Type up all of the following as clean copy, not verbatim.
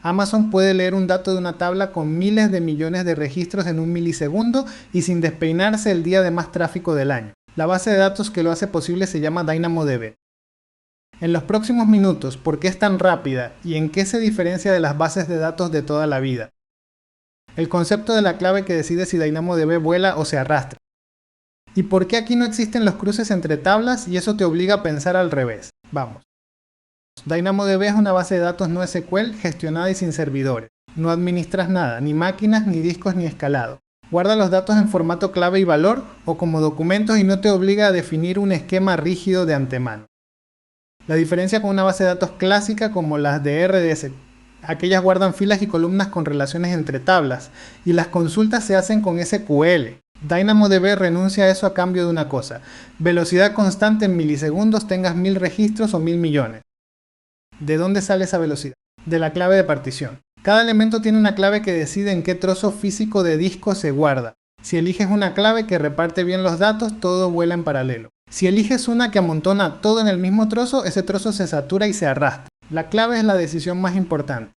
Amazon puede leer un dato de una tabla con miles de millones de registros en un milisegundo y sin despeinarse el día de más tráfico del año. La base de datos que lo hace posible se llama DynamoDB. En los próximos minutos, ¿por qué es tan rápida y en qué se diferencia de las bases de datos de toda la vida? El concepto de la clave que decide si DynamoDB vuela o se arrastra. ¿Y por qué aquí no existen los cruces entre tablas y eso te obliga a pensar al revés? Vamos. DynamoDB es una base de datos no SQL gestionada y sin servidores. No administras nada, ni máquinas, ni discos, ni escalado. Guarda los datos en formato clave y valor o como documentos y no te obliga a definir un esquema rígido de antemano. La diferencia con una base de datos clásica como las de RDS, aquellas guardan filas y columnas con relaciones entre tablas y las consultas se hacen con SQL. DynamoDB renuncia a eso a cambio de una cosa: velocidad constante en milisegundos, tengas 1000 registros o 1000 millones. ¿De dónde sale esa velocidad? De la clave de partición. Cada elemento tiene una clave que decide en qué trozo físico de disco se guarda. Si eliges una clave que reparte bien los datos, todo vuela en paralelo. Si eliges una que amontona todo en el mismo trozo, ese trozo se satura y se arrastra. La clave es la decisión más importante.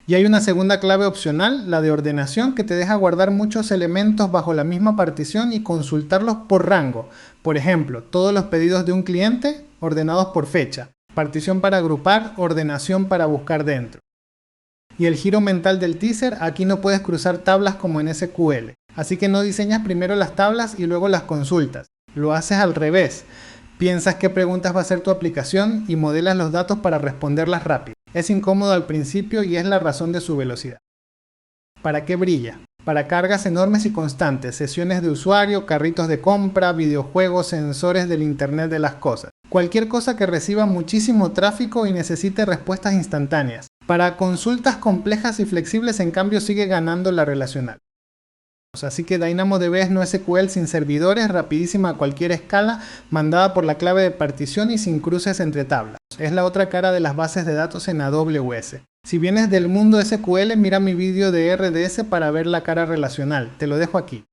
Y hay una segunda clave opcional, la de ordenación, que te deja guardar muchos elementos bajo la misma partición y consultarlos por rango. Por ejemplo, todos los pedidos de un cliente ordenados por fecha. Partición para agrupar, ordenación para buscar dentro. Y el giro mental del teaser, aquí no puedes cruzar tablas como en SQL. Así que no diseñas primero las tablas y luego las consultas. Lo haces al revés. Piensas qué preguntas va a hacer tu aplicación y modelas los datos para responderlas rápido. Es incómodo al principio y es la razón de su velocidad. ¿Para qué brilla? Para cargas enormes y constantes, sesiones de usuario, carritos de compra, videojuegos, sensores del Internet de las cosas. Cualquier cosa que reciba muchísimo tráfico y necesite respuestas instantáneas. Para consultas complejas y flexibles, en cambio, sigue ganando la relacional. Así que DynamoDB es NoSQL sin servidores, rapidísima a cualquier escala, mandada por la clave de partición y sin cruces entre tablas. Es la otra cara de las bases de datos en AWS. Si vienes del mundo SQL, mira mi vídeo de RDS para ver la cara relacional. Te lo dejo aquí.